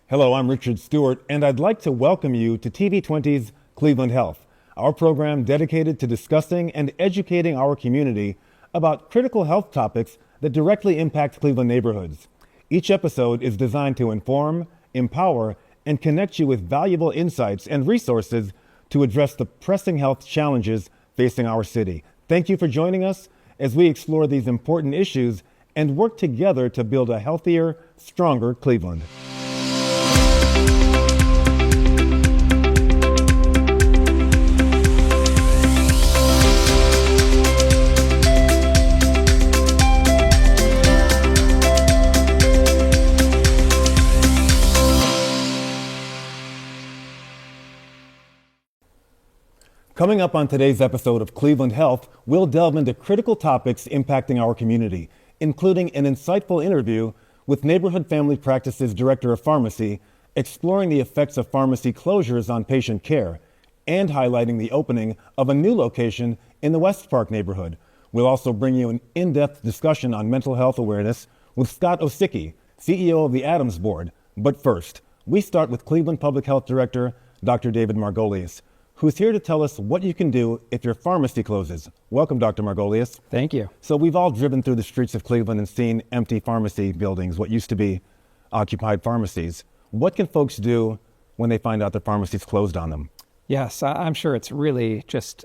Hello, I'm Richard Stewart, and I'd like to welcome you to TV20's Cleveland Health, our program dedicated to discussing and educating our community about critical health topics that directly impact Cleveland neighborhoods. Each episode is designed to inform, empower, and connect you with valuable insights and resources to address the pressing health challenges facing our city. Thank you for joining us as we explore these important issues and work together to build a healthier, stronger Cleveland. Coming up on today's episode of Cleveland Health, we'll delve into critical topics impacting our community, including an insightful interview with Neighborhood Family Practices Director of Pharmacy, exploring the effects of pharmacy closures on patient care, and highlighting the opening of a new location in the West Park neighborhood. We'll also bring you an in-depth discussion on mental health awareness with Scott Osicki, CEO of the Adams Board. But first, we start with Cleveland Public Health Director, Dr. David Margolius, who's here to tell us what you can do if your pharmacy closes. Welcome, Dr. Margolius. Thank you. So we've all driven through the streets of Cleveland and seen empty pharmacy buildings, what used to be occupied pharmacies. What can folks do when they find out their pharmacy's closed on them? Yes, I'm sure it's really just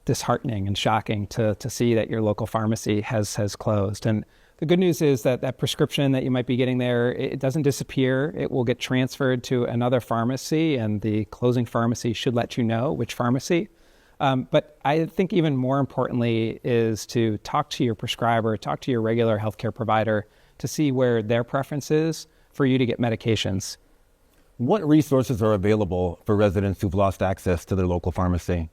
disheartening and shocking to see that your local pharmacy has closed. And the good news is that that prescription that you might be getting there, it doesn't disappear. It will get transferred to another pharmacy, and the closing pharmacy should let you know which pharmacy. But I think even more importantly is to talk to your prescriber, talk to your regular healthcare provider to see where their preference is for you to get medications. What resources are available for residents who've lost access to their local pharmacy?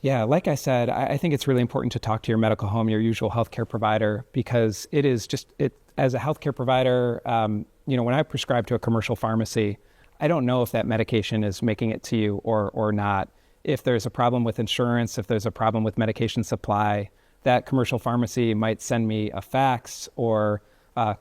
Yeah, like I said, I think it's really important to talk to your medical home, your usual healthcare provider, because it is just, as a healthcare provider, when I prescribe to a commercial pharmacy, I don't know if that medication is making it to you or not. If there's a problem with insurance, if there's a problem with medication supply, that commercial pharmacy might send me a fax or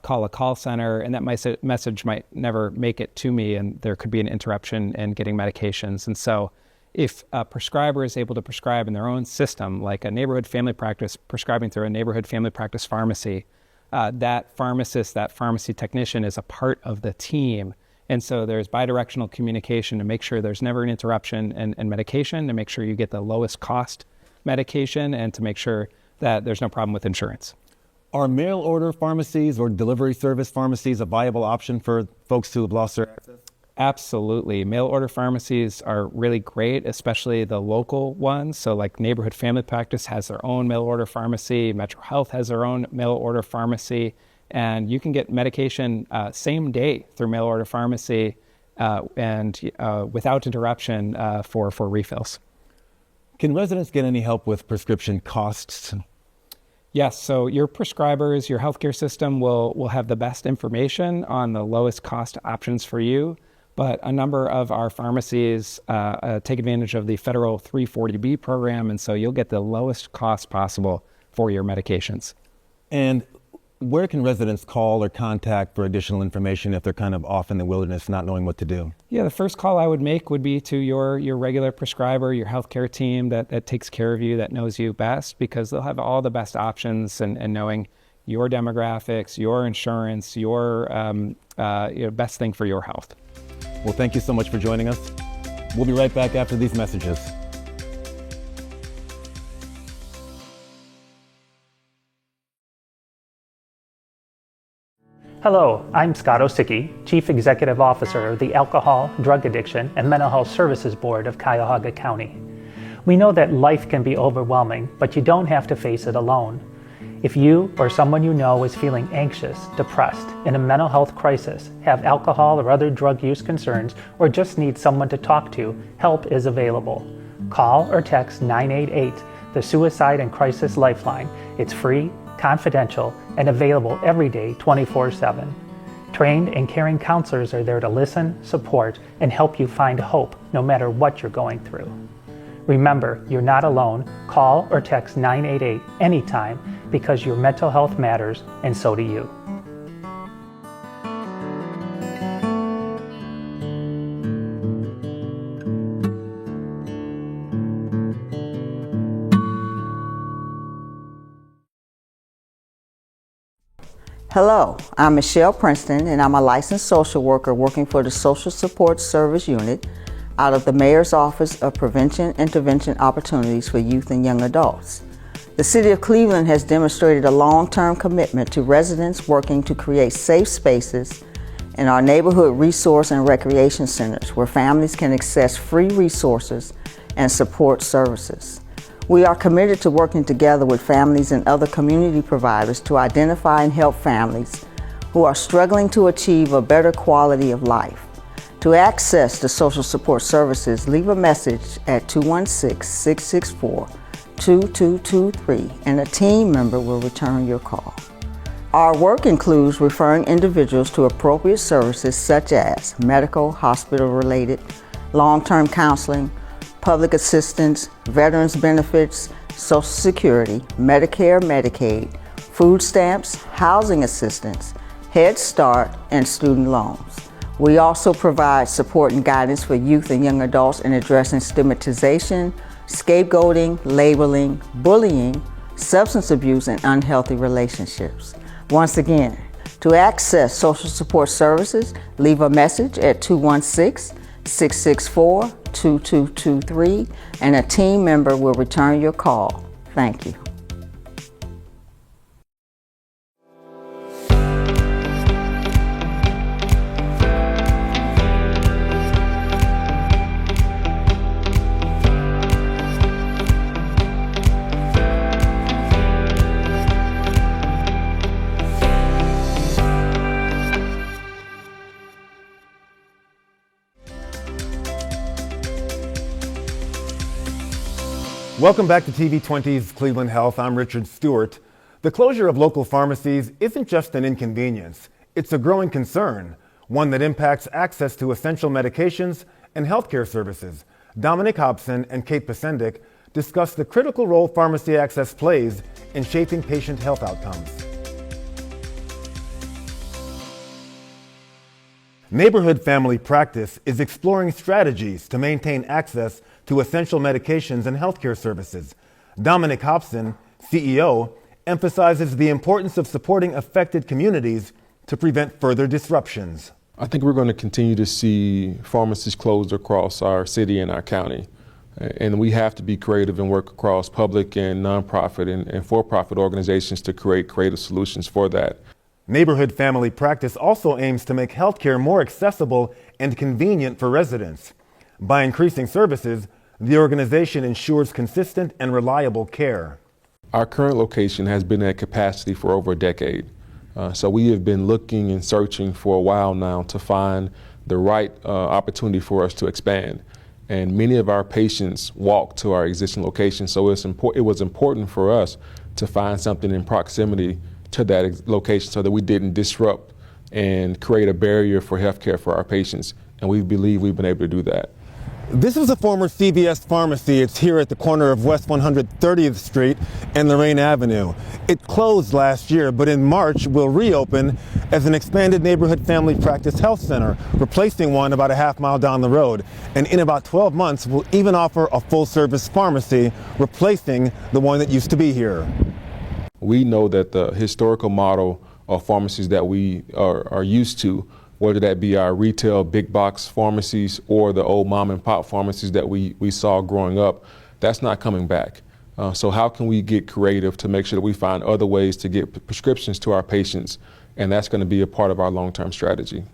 call a call center, and that message might never make it to me, and there could be an interruption in getting medications. And so if a prescriber is able to prescribe in their own system, like a neighborhood family practice prescribing through a neighborhood family practice pharmacy, that pharmacist, that pharmacy technician is a part of the team. And so there's bidirectional communication to make sure there's never an interruption in medication, to make sure you get the lowest cost medication, and to make sure that there's no problem with insurance. Are mail order pharmacies or delivery service pharmacies a viable option for folks who have lost their access? Absolutely. Mail order pharmacies are really great, especially the local ones. So like Neighborhood Family Practice has their own mail order pharmacy. Metro Health has their own mail order pharmacy. And you can get medication same day through mail order pharmacy and without interruption for refills. Can residents get any help with prescription costs? Yes, so your prescribers, your healthcare system will have the best information on the lowest cost options for you. But a number of our pharmacies take advantage of the federal 340B program, and so you'll get the lowest cost possible for your medications. And where can residents call or contact for additional information if they're kind of off in the wilderness, not knowing what to do? Yeah, the first call I would make would be to your regular prescriber, your healthcare team that takes care of you, that knows you best, because they'll have all the best options and knowing your demographics, your insurance, your best thing for your health. Well, thank you so much for joining us. We'll be right back after these messages. Hello, I'm Scott Osicki, Chief Executive Officer of the Alcohol, Drug Addiction, and Mental Health Services Board of Cuyahoga County. We know that life can be overwhelming, but you don't have to face it alone. If you or someone you know is feeling anxious, depressed, in a mental health crisis, have alcohol or other drug use concerns, or just need someone to talk to, help is available. Call or text 988, the Suicide and Crisis Lifeline. It's free, confidential, and available every day 24/7. Trained and caring counselors are there to listen, support, and help you find hope no matter what you're going through. Remember, you're not alone. Call or text 988 anytime, because your mental health matters, and so do you. Hello, I'm Michelle Princeton, and I'm a licensed social worker working for the Social Support Service Unit out of the Mayor's Office of Prevention Intervention Opportunities for Youth and Young Adults. The City of Cleveland has demonstrated a long-term commitment to residents working to create safe spaces in our neighborhood resource and recreation centers where families can access free resources and support services. We are committed to working together with families and other community providers to identify and help families who are struggling to achieve a better quality of life. To access the social support services, leave a message at 216-664-2223 and a team member will return your call. Our work includes referring individuals to appropriate services such as medical, hospital-related, long-term counseling, public assistance, veterans benefits, Social Security, Medicare, Medicaid, food stamps, housing assistance, Head Start, and student loans. We also provide support and guidance for youth and young adults in addressing stigmatization, scapegoating, labeling, bullying, substance abuse, and unhealthy relationships. Once again, to access social support services, leave a message at 216-664-2223 and a team member will return your call. Thank you. Welcome back to TV20's Cleveland Health. I'm Richard Stewart. The closure of local pharmacies isn't just an inconvenience. It's a growing concern, one that impacts access to essential medications and healthcare services. Dominic Hobson and Kate Pasendic discuss the critical role pharmacy access plays in shaping patient health outcomes. Neighborhood Family Practice is exploring strategies to maintain access to essential medications and healthcare services. Dominic Hobson, CEO, emphasizes the importance of supporting affected communities to prevent further disruptions. I think we're going to continue to see pharmacies closed across our city and our county. And we have to be creative and work across public and nonprofit and for-profit organizations to create creative solutions for that. Neighborhood Family Practice also aims to make healthcare more accessible and convenient for residents. By increasing services, the organization ensures consistent and reliable care. Our current location has been at capacity for over a decade. So we have been looking and searching for a while now to find the right opportunity for us to expand. And many of our patients walk to our existing location, so it was important for us to find something in proximity to that location so that we didn't disrupt and create a barrier for healthcare for our patients. And we believe we've been able to do that. This is a former CVS pharmacy. It's here at the corner of West 130th Street and Lorraine Avenue. It closed last year, but in March will reopen as an expanded neighborhood family practice health center, replacing one about a half mile down the road. And in about 12 months, will even offer a full-service pharmacy, replacing the one that used to be here. We know that the historical model of pharmacies that we are used to, whether that be our retail big box pharmacies or the old mom and pop pharmacies that we saw growing up, that's not coming back. So how can we get creative to make sure that we find other ways to get prescriptions to our patients? And that's going to be a part of our long-term strategy.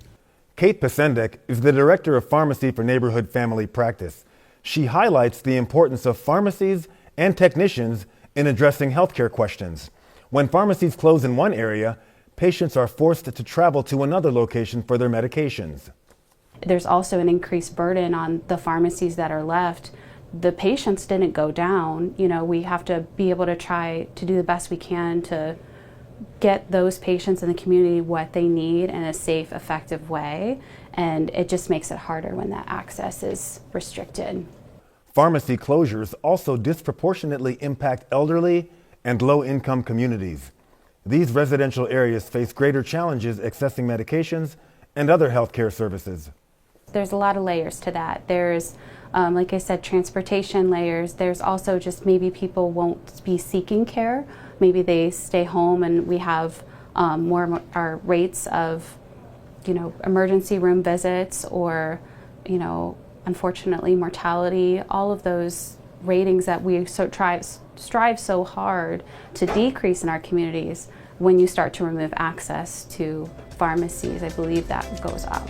Kate Pasendic is the Director of Pharmacy for Neighborhood Family Practice. She highlights the importance of pharmacies and technicians in addressing healthcare questions. When pharmacies close in one area, patients are forced to travel to another location for their medications. There's also an increased burden on the pharmacies that are left. The patients didn't go down. You know, we have to be able to try to do the best we can to get those patients in the community what they need in a safe, effective way. And it just makes it harder when that access is restricted. Pharmacy closures also disproportionately impact elderly and low-income communities. These residential areas face greater challenges accessing medications and other healthcare services. There's a lot of layers to that. There's, like I said, transportation layers. There's also just maybe people won't be seeking care. Maybe they stay home and we have our rates of, emergency room visits or, unfortunately mortality, all of those ratings that we strive so hard to decrease in our communities. When you start to remove access to pharmacies, I believe that goes up.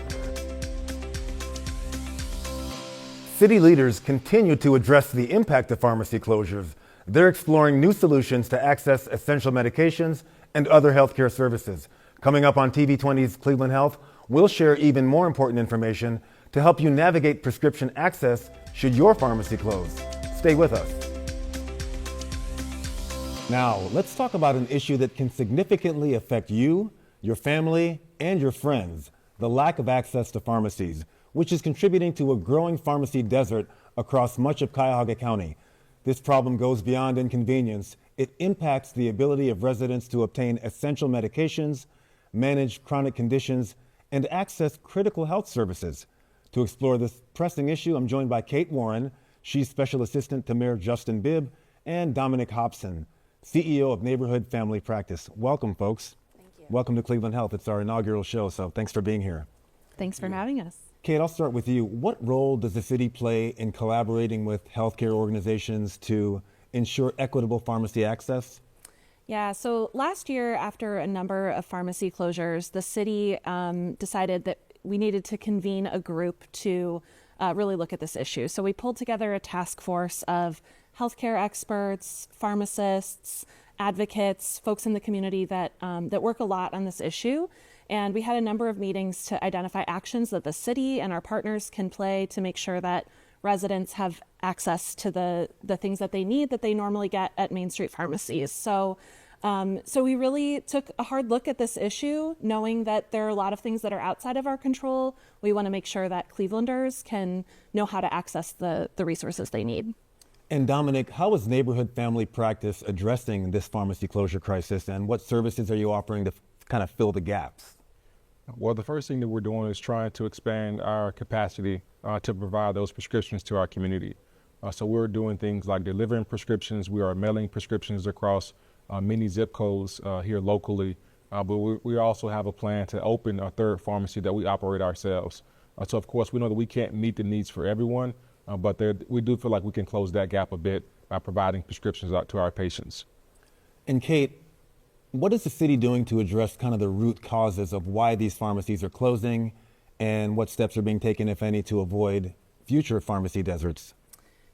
City leaders continue to address the impact of pharmacy closures. They're exploring new solutions to access essential medications and other healthcare services. Coming up on TV20's Cleveland Health, we'll share even more important information to help you navigate prescription access should your pharmacy close. Stay with us. Now, let's talk about an issue that can significantly affect you, your family, and your friends: the lack of access to pharmacies, which is contributing to a growing pharmacy desert across much of Cuyahoga County. This problem goes beyond inconvenience. It impacts the ability of residents to obtain essential medications, manage chronic conditions, and access critical health services. To explore this pressing issue, I'm joined by Kate Warren. She's Special Assistant to Mayor Justin Bibb, and Dominic Hobson, CEO of Neighborhood Family Practice. Welcome, folks. Thank you. Welcome to Cleveland Health. It's our inaugural show, so thanks for being here. Thanks for having us. Kate, I'll start with you. What role does the city play in collaborating with healthcare organizations to ensure equitable pharmacy access? Yeah, so last year, after a number of pharmacy closures, the city decided that we needed to convene a group to really look at this issue. So we pulled together a task force of healthcare experts, pharmacists, advocates, folks in the community that work a lot on this issue. And we had a number of meetings to identify actions that the city and our partners can play to make sure that residents have access to the things that they need that they normally get at Main Street pharmacies. So we really took a hard look at this issue, knowing that there are a lot of things that are outside of our control. We want to make sure that Clevelanders can know how to access the resources they need. And Dominic, how is Neighborhood Family Practice addressing this pharmacy closure crisis, and what services are you offering to kind of fill the gaps? Well, the first thing that we're doing is trying to expand our capacity to provide those prescriptions to our community. So we're doing things like delivering prescriptions. We are mailing prescriptions across many zip codes here locally, but we also have a plan to open a third pharmacy that we operate ourselves. So of course, we know that we can't meet the needs for everyone, but we do feel like we can close that gap a bit by providing prescriptions out to our patients. And Kate, what is the city doing to address kind of the root causes of why these pharmacies are closing, and what steps are being taken, if any, to avoid future pharmacy deserts?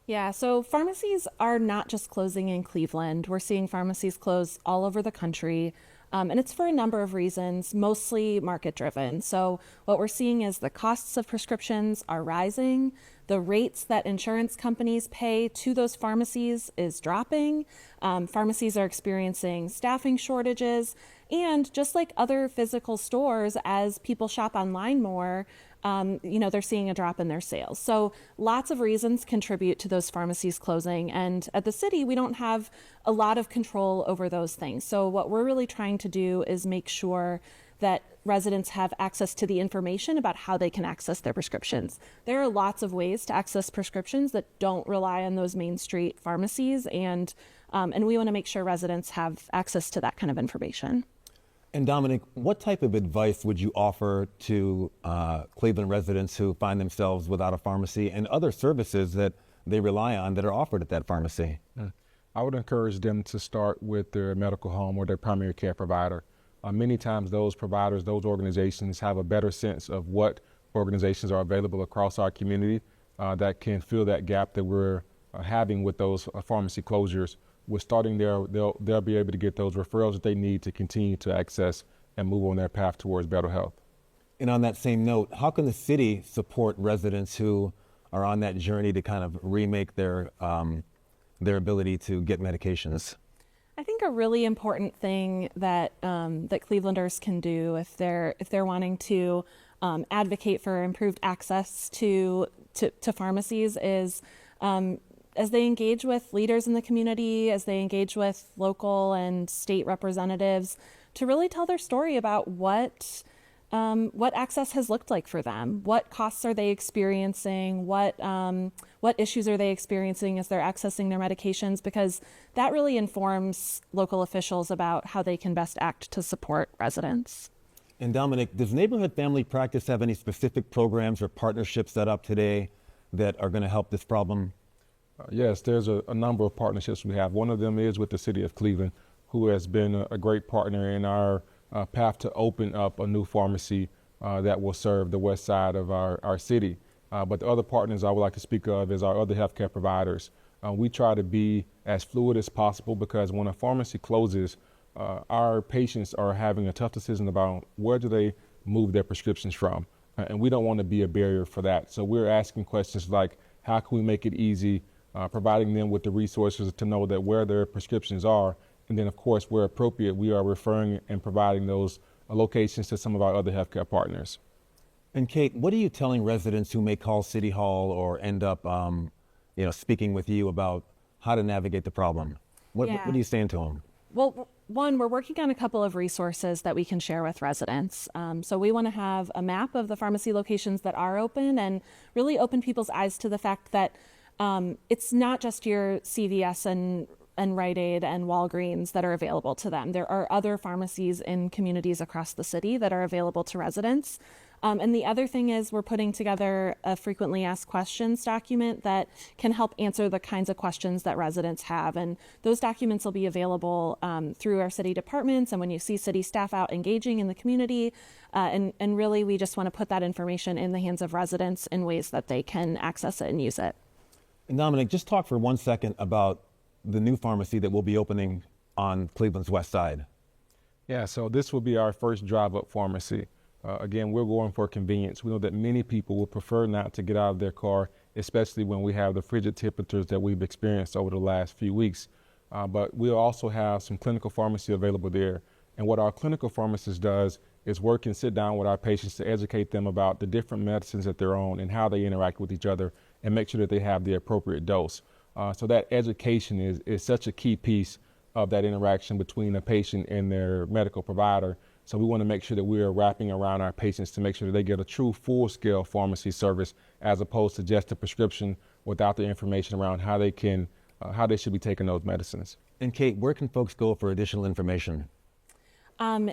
Yeah, so pharmacies are not just closing in Cleveland. We're seeing pharmacies close all over the country. And it's for a number of reasons, mostly market driven. So what we're seeing is the costs of prescriptions are rising. The rates that insurance companies pay to those pharmacies is dropping. Pharmacies are experiencing staffing shortages. And just like other physical stores, as people shop online more, they're seeing a drop in their sales. So lots of reasons contribute to those pharmacies closing. And at the city, we don't have a lot of control over those things. So what we're really trying to do is make sure that residents have access to the information about how they can access their prescriptions. There are lots of ways to access prescriptions that don't rely on those Main Street pharmacies, and we want to make sure residents have access to that kind of information. And Dominic, what type of advice would you offer to Cleveland residents who find themselves without a pharmacy and other services that they rely on that are offered at that pharmacy? I would encourage them to start with their medical home or their primary care provider. Many times those providers, those organizations have a better sense of what organizations are available across our community that can fill that gap that we're having with those pharmacy closures. With starting there, they'll be able to get those referrals that they need to continue to access and move on their path towards better health. And on that same note, how can the city support residents who are on that journey to kind of remake their ability to get medications? I think a really important thing that that Clevelanders can do if they're wanting to advocate for improved access to pharmacies is as they engage with leaders in the community, as they engage with local and state representatives, to really tell their story about what what access has looked like for them. What costs are they experiencing? What issues are they experiencing as they're accessing their medications? Because that really informs local officials about how they can best act to support residents. And Dominic, does Neighborhood Family Practice have any specific programs or partnerships set up today that are going to help this problem? Yes, there's a number of partnerships we have. One of them is with the City of Cleveland, who has been a great partner in our path to open up a new pharmacy that will serve the west side of our city. But the other partners I would like to speak of is our other healthcare providers. We try to be as fluid as possible because when a pharmacy closes, our patients are having a tough decision about where do they move their prescriptions from. And we don't want to be a barrier for that. So we're asking questions like, how can we make it easy, providing them with the resources to know that where their prescriptions are. And then, of course, where appropriate, we are referring and providing those locations to some of our other healthcare partners. And Kate, what are you telling residents who may call City Hall or end up speaking with you about how to navigate the problem? What are you saying to them? Well, one, we're working on a couple of resources that we can share with residents. So we want to have a map of the pharmacy locations that are open and really open people's eyes to the fact that it's not just your CVS and Rite Aid and Walgreens that are available to them. There are other pharmacies in communities across the city that are available to residents. And the other thing is we're putting together a frequently asked questions document that can help answer the kinds of questions that residents have. And those documents will be available through our city departments and when you see city staff out engaging in the community. And really, we just want to put that information in the hands of residents in ways that they can access it and use it. And Dominic, just talk for 1 second about the new pharmacy that will be opening on Cleveland's west side. Yeah, so this will be our first drive-up pharmacy. Again, we're going for convenience. We know that many people will prefer not to get out of their car, especially when we have the frigid temperatures that we've experienced over the last few weeks. But we'll also have some clinical pharmacy available there. And what our clinical pharmacist does is work and sit down with our patients to educate them about the different medicines that they're on and how they interact with each other and make sure that they have the appropriate dose. So that education is such a key piece of that interaction between a patient and their medical provider. So we want to make sure that we are wrapping around our patients to make sure that they get a true full-scale pharmacy service as opposed to just a prescription without the information around how they should be taking those medicines. And Kate, where can folks go for additional information?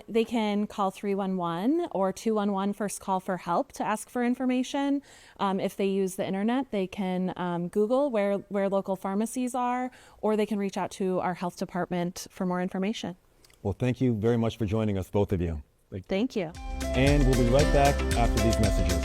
They can call 311 or 211 first call for help to ask for information. If they use the internet, they can Google where local pharmacies are, or they can reach out to our health department for more information. Well, thank you very much for joining us, both of you. Thank you. And we'll be right back after these messages.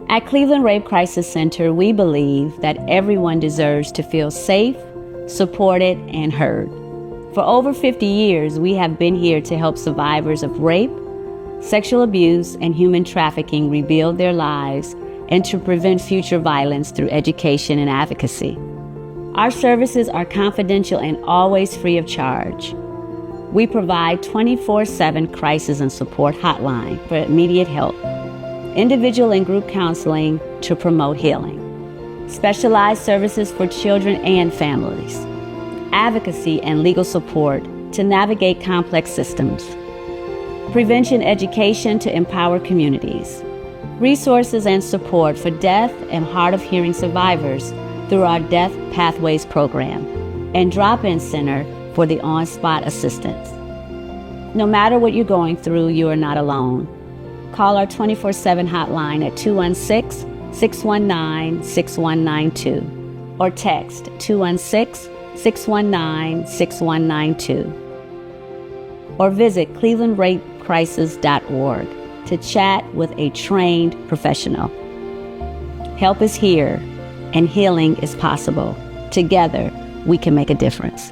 At Cleveland Rape Crisis Center, we believe that everyone deserves to feel safe, supported, and heard. For over 50 years, we have been here to help survivors of rape, sexual abuse, and human trafficking rebuild their lives and to prevent future violence through education and advocacy. Our services are confidential and always free of charge. We provide 24/7 crisis and support hotline for immediate help, individual and group counseling to promote healing, specialized services for children and families, advocacy and legal support to navigate complex systems, prevention education to empower communities, resources and support for deaf and hard of hearing survivors through our Deaf Pathways program, and drop-in center for the on-spot assistance. No matter what you're going through, you are not alone. Call our 24/7 hotline at 216-619-6192 or text 216-619-6192 or visit clevelandrapecrisis.org. to chat with a trained professional. Help is here, and healing is possible. Together, we can make a difference.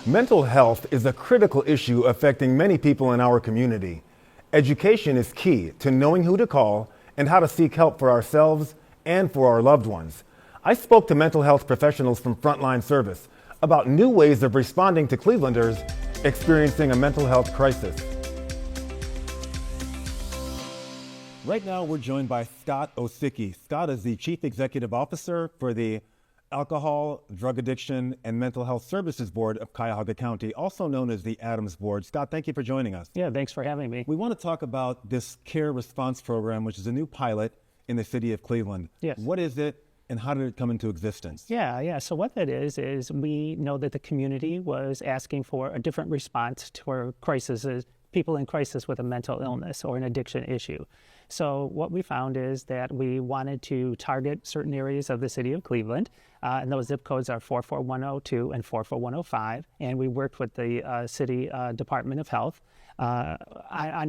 Mental health is a critical issue affecting many people in our community. Education is key to knowing who to call and how to seek help for ourselves and for our loved ones. I spoke to mental health professionals from Frontline Service about new ways of responding to Clevelanders experiencing a mental health crisis. Right now, we're joined by Scott Osicki. Scott is the Chief Executive Officer for the Alcohol, Drug Addiction, and Mental Health Services Board of Cuyahoga County, also known as the Adams Board. Scott, thank you for joining us. Yeah, thanks for having me. We want to talk about this Care Response Program, which is a new pilot in the city of Cleveland. Yes. What is it, and how did it come into existence? Yeah. So what that is we know that the community was asking for a different response to our crises, people in crisis with a mental illness or an addiction issue. So what we found is that we wanted to target certain areas of the city of Cleveland, and those zip codes are 44102 and 44105, and we worked with the city Department of Health on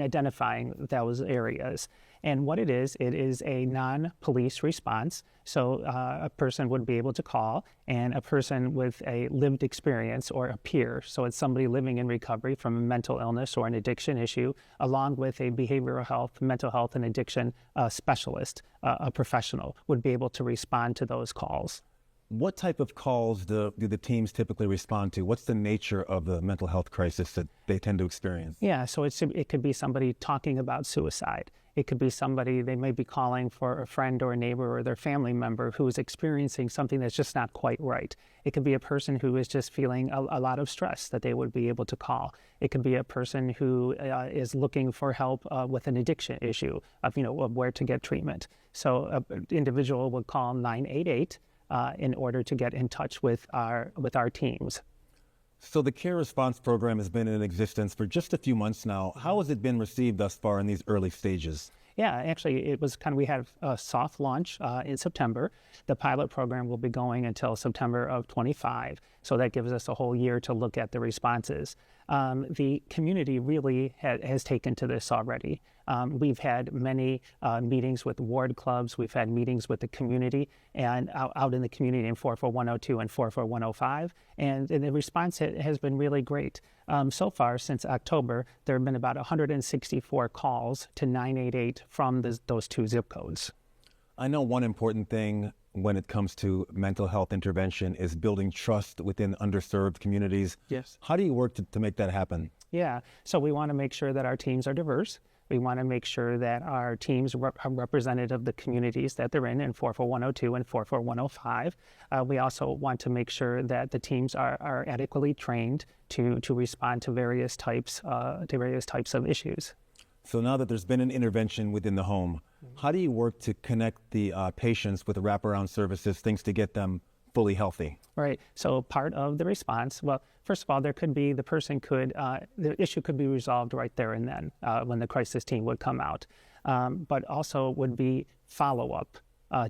identifying those areas. And what it is a non-police response. So a person would be able to call, and a person with a lived experience or a peer, so it's somebody living in recovery from a mental illness or an addiction issue, along with a behavioral health, mental health, and addiction specialist, a professional, would be able to respond to those calls. What type of calls do the teams typically respond to? What's the nature of the mental health crisis that they tend to experience? Yeah, so it could be somebody talking about suicide. It could be somebody, they may be calling for a friend or a neighbor or their family member who is experiencing something that's just not quite right. It could be a person who is just feeling a lot of stress that they would be able to call. It could be a person who is looking for help with an addiction issue of where to get treatment. So an individual would call 988 in order to get in touch with our teams. So the Care Response Program has been in existence for just a few months now. How has it been received thus far in these early stages? Yeah, actually, it was we had a soft launch in September. The pilot program will be going until September of 25. So that gives us a whole year to look at the responses. The community really has taken to this already. We've had many meetings with ward clubs. We've had meetings with the community and out in the community in 44102 and 44105. And the response has been really great. So far, since October, there have been about 164 calls to 988 from those two zip codes. I know one important thing when it comes to mental health intervention is building trust within underserved communities. Yes. How do you work to make that happen? Yeah, so we want to make sure that our teams are diverse. We want to make sure that our teams are representative of the communities that they're in 44102 and 44105. We also want to make sure that the teams are adequately trained to respond to various types of issues. So now that there's been an intervention within the home, how do you work to connect the patients with the wraparound services, things to get them fully healthy? Right. So part of the response, well, first of all, the issue could be resolved right there and then when the crisis team would come out. But also would be follow-up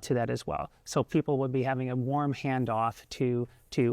to that as well. So people would be having a warm handoff to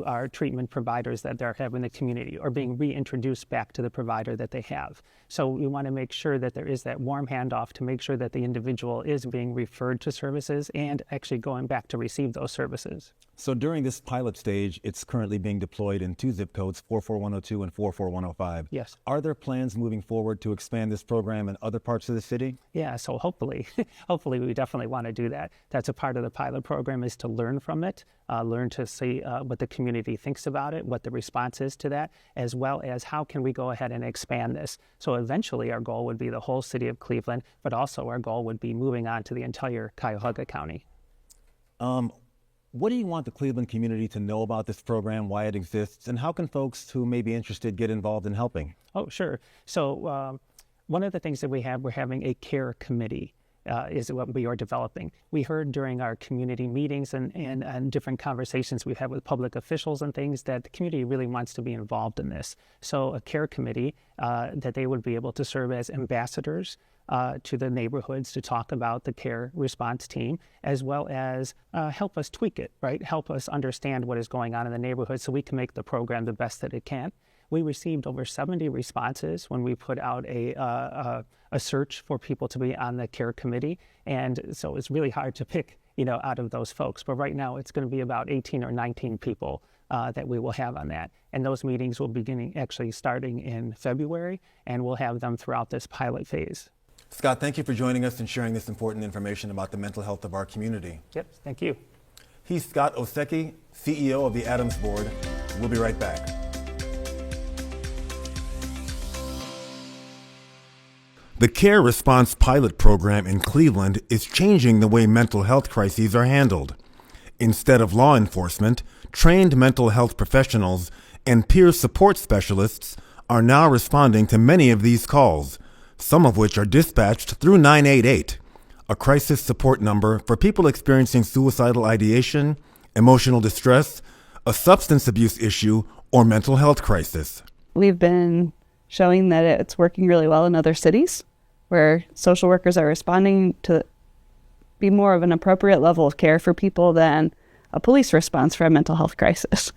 our treatment providers that they have in the community, or being reintroduced back to the provider that they have. So we want to make sure that there is that warm handoff to make sure that the individual is being referred to services and actually going back to receive those services. So during this pilot stage, it's currently being deployed in two zip codes, 44102 and 44105. Yes. Are there plans moving forward to expand this program in other parts of the city? Yeah, so hopefully we definitely want to do that. That's a part of the pilot program, is to learn from it, learn to see what the community thinks about it, what the response is to that, as well as how can we go ahead and expand this. So eventually our goal would be the whole city of Cleveland, but also our goal would be moving on to the entire Cuyahoga County. What do you want the Cleveland community to know about this program, why it exists, and how can folks who may be interested get involved in helping? Oh, sure. So one of the things that we're having a care committee. is what we are developing. We heard during our community meetings and different conversations we've had with public officials and things that the community really wants to be involved in this. So a care committee that they would be able to serve as ambassadors to the neighborhoods to talk about the care response team, as well as help us tweak it, right? Help us understand what is going on in the neighborhood so we can make the program the best that it can. We received over 70 responses when we put out a search for people to be on the care committee, and so it's really hard to pick, out of those folks. But right now, it's going to be about 18 or 19 people that we will have on that, and those meetings will be actually starting in February, and we'll have them throughout this pilot phase. Scott, thank you for joining us and sharing this important information about the mental health of our community. Yep, thank you. He's Scott Osecki, CEO of the Adams Board. We'll be right back. The Care Response Pilot Program in Cleveland is changing the way mental health crises are handled. Instead of law enforcement, trained mental health professionals and peer support specialists are now responding to many of these calls, some of which are dispatched through 988, a crisis support number for people experiencing suicidal ideation, emotional distress, a substance abuse issue, or mental health crisis. We've been showing that it's working really well in other cities where social workers are responding to be more of an appropriate level of care for people than a police response for a mental health crisis.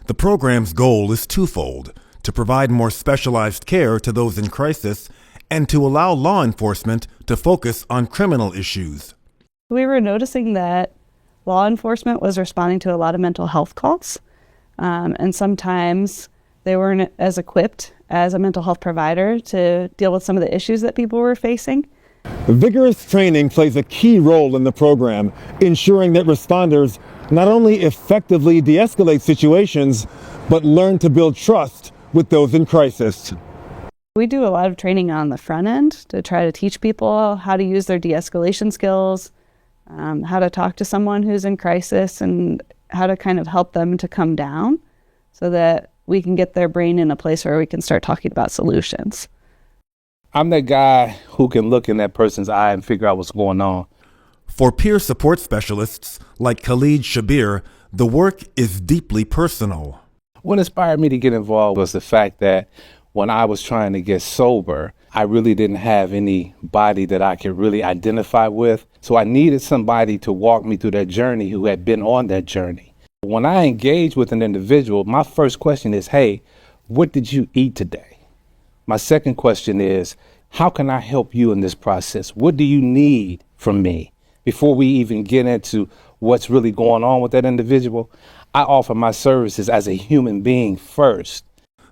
The program's goal is twofold: to provide more specialized care to those in crisis and to allow law enforcement to focus on criminal issues. We were noticing that law enforcement was responding to a lot of mental health calls, and sometimes they weren't as equipped as a mental health provider to deal with some of the issues that people were facing. Vigorous training plays a key role in the program, ensuring that responders not only effectively de-escalate situations, but learn to build trust with those in crisis. We do a lot of training on the front end to try to teach people how to use their de-escalation skills, how to talk to someone who's in crisis, and how to kind of help them to come down so that we can get their brain in a place where we can start talking about solutions. I'm that guy who can look in that person's eye and figure out what's going on. For peer support specialists like Khalid Shabir, the work is deeply personal. What inspired me to get involved was the fact that when I was trying to get sober, I really didn't have anybody that I could really identify with. So I needed somebody to walk me through that journey who had been on that journey. When I engage with an individual, my first question is, hey, what did you eat today? My second question is, how can I help you in this process? What do you need from me? Before we even get into what's really going on with that individual, I offer my services as a human being first.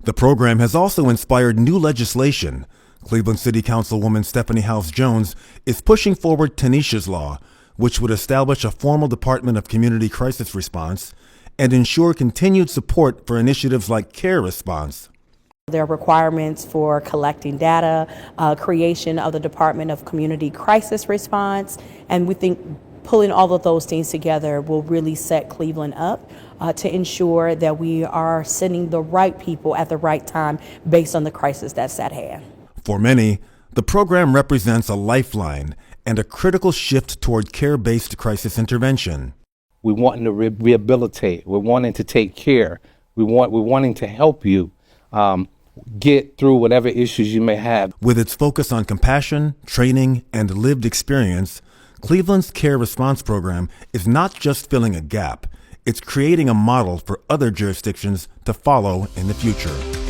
The program has also inspired new legislation. Cleveland City Councilwoman Stephanie House Jones is pushing forward Tanisha's Law, which would establish a formal Department of Community Crisis Response and ensure continued support for initiatives like Care Response. There are requirements for collecting data, creation of the Department of Community Crisis Response, and we think pulling all of those things together will really set Cleveland up to ensure that we are sending the right people at the right time based on the crisis that's at hand. For many, the program represents a lifeline and a critical shift toward care-based crisis intervention. We're wanting to rehabilitate. We're wanting to take care. We're wanting to help you get through whatever issues you may have. With its focus on compassion, training, and lived experience, Cleveland's Care Response Program is not just filling a gap, it's creating a model for other jurisdictions to follow in the future.